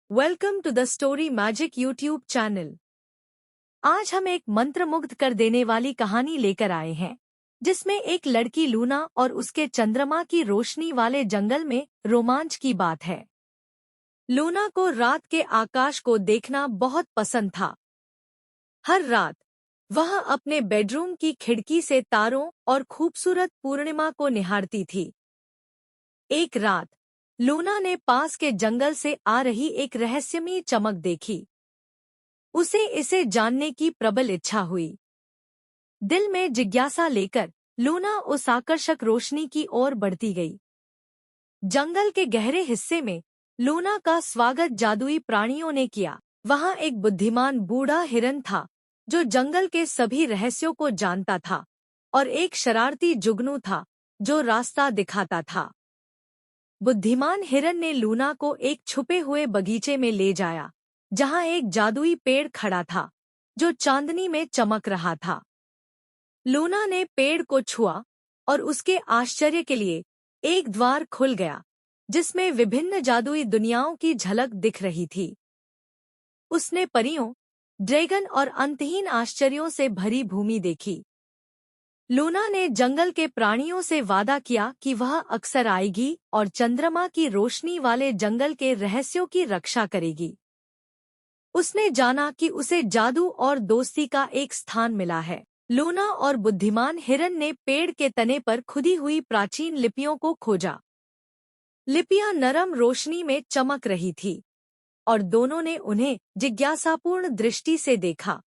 Welcome to the story magic YouTube channel. आज हम एक मंत्रमुग्ध कर देने वाली कहानी लेकर आए हैं, जिसमें एक लड़की लूना और उसके चंद्रमा की रोशनी वाले जंगल में रोमांच की बात है। लूना को रात के आकाश को देखना बहुत पसंद था। हर रात वह अपने बेडरूम की खिड़की से तारों और खूबसूरत पूर्णिमा को निहारती थी। एक रात लूना ने पास के जंगल से आ रही एक रहस्यमयी चमक देखी। उसे इसे जानने की प्रबल इच्छा हुई। दिल में जिज्ञासा लेकर लूना उस आकर्षक रोशनी की ओर बढ़ती गई। जंगल के गहरे हिस्से में लूना का स्वागत जादुई प्राणियों ने किया। वहां एक बुद्धिमान बूढ़ा हिरन था, जो जंगल के सभी रहस्यों को जानता था, और एक शरारती जुगनू था, जो रास्ता दिखाता था। बुद्धिमान हिरन ने लूना को एक छुपे हुए बगीचे में ले जाया, जहां एक जादुई पेड़ खड़ा था, जो चांदनी में चमक रहा था। लूना ने पेड़ को छुआ और उसके आश्चर्य के लिए एक द्वार खुल गया, जिसमें विभिन्न जादुई दुनियाओं की झलक दिख रही थी। उसने परियों, ड्रैगन और अंतहीन आश्चर्यों से भरी भूमि देखी। लूना ने जंगल के प्राणियों से वादा किया कि वह अक्सर आएगी और चंद्रमा की रोशनी वाले जंगल के रहस्यों की रक्षा करेगी। उसने जाना कि उसे जादू और दोस्ती का एक स्थान मिला है। लूना और बुद्धिमान हिरन ने पेड़ के तने पर खुदी हुई प्राचीन लिपियों को खोजा। लिपियां नरम रोशनी में चमक रही थी, और दोनों ने उन्हें जिज्ञासापूर्ण दृष्टि से देखा।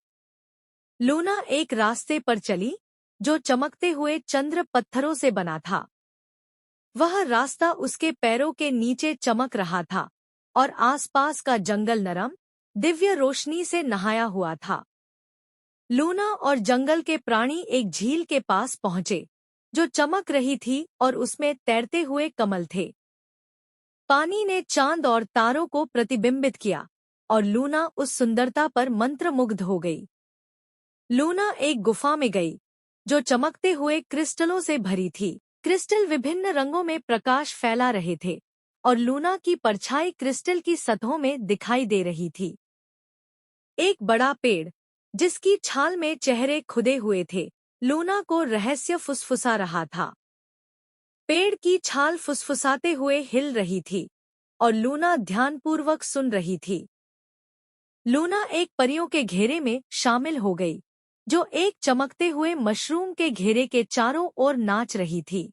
लूना एक रास्ते पर चली, जो चमकते हुए चंद्र पत्थरों से बना था। वह रास्ता उसके पैरों के नीचे चमक रहा था, और आसपास का जंगल नरम, दिव्य रोशनी से नहाया हुआ था। लूना और जंगल के प्राणी एक झील के पास पहुंचे, जो चमक रही थी और उसमें तैरते हुए कमल थे। पानी ने चांद और तारों को प्रतिबिंबित किया, और लूना उस सुंदरता पर मंत्रमुग्ध हो गई। लूना एक गुफा में गई, जो चमकते हुए क्रिस्टलों से भरी थी। क्रिस्टल विभिन्न रंगों में प्रकाश फैला रहे थे, और लूना की परछाई क्रिस्टल की सतहों में दिखाई दे रही थी। एक बड़ा पेड़, जिसकी छाल में चेहरे खुदे हुए थे, लूना को रहस्य फुसफुसा रहा था। पेड़ की छाल फुसफुसाते हुए हिल रही थी, और लूना ध्यानपूर्वक सुन रही थी। लूना एक परियों के घेरे में शामिल हो गई, जो एक चमकते हुए मशरूम के घेरे के चारों ओर नाच रही थी।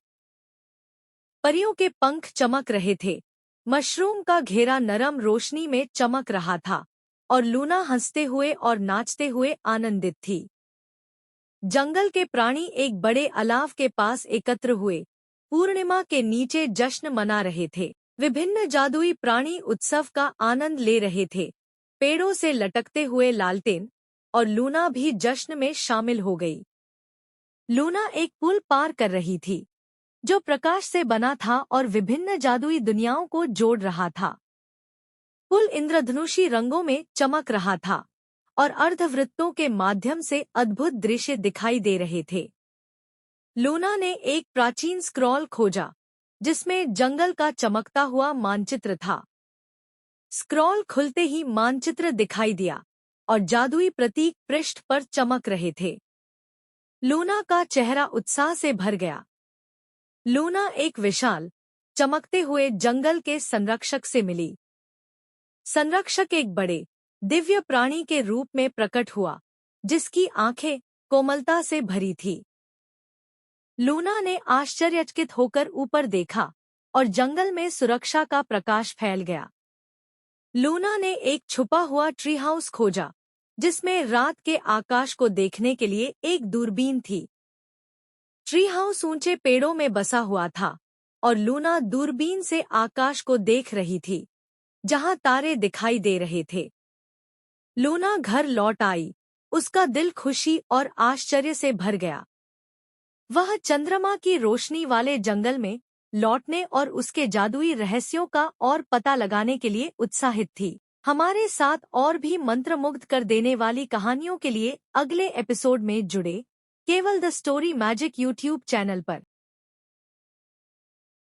परियों के पंख चमक रहे थे, मशरूम का घेरा नरम रोशनी में चमक रहा था, और लूना हंसते हुए और नाचते हुए आनंदित थी। जंगल के प्राणी एक बड़े अलाव के पास एकत्र हुए, पूर्णिमा के नीचे जश्न मना रहे थे। विभिन्न जादुई प्राणी उत्सव का आनंद ले रहे थे, पेड़ों से लटकते हुए लालटेन, और लूना भी जश्न में शामिल हो गई। लूना एक पुल पार कर रही थी, जो प्रकाश से बना था और विभिन्न जादुई दुनियाओं को जोड़ रहा था। पुल इंद्रधनुषी रंगों में चमक रहा था, और अर्धवृत्तों के माध्यम से अद्भुत दृश्य दिखाई दे रहे थे। लूना ने एक प्राचीन स्क्रॉल खोजा, जिसमें जंगल का चमकता हुआ मानचित्र था। स्क्रॉल खुलते ही मानचित्र दिखाई दिया, और जादुई प्रतीक पृष्ठ पर चमक रहे थे। लूना का चेहरा उत्साह से भर गया। लूना एक विशाल, चमकते हुए जंगल के संरक्षक से मिली। संरक्षक एक बड़े, दिव्य प्राणी के रूप में प्रकट हुआ, जिसकी आंखें कोमलता से भरी थी। लूना ने आश्चर्यचकित होकर ऊपर देखा, और जंगल में सुरक्षा का प्रकाश फैल गया। लूना ने एक छुपा हुआ ट्री हाउस खोजा, जिसमें रात के आकाश को देखने के लिए एक दूरबीन थी। ट्री हाउस ऊंचे पेड़ों में बसा हुआ था, और लूना दूरबीन से आकाश को देख रही थी, जहां तारे दिखाई दे रहे थे। लूना घर लौट आई, उसका दिल खुशी और आश्चर्य से भर गया। वह चंद्रमा की रोशनी वाले जंगल में लौटने और उसके जादुई रहस्यों का और पता लगाने के लिए उत्साहित थी। हमारे साथ और भी मंत्रमुग्ध कर देने वाली कहानियों के लिए अगले एपिसोड में जुड़े, केवल the story magic YouTube channel पर।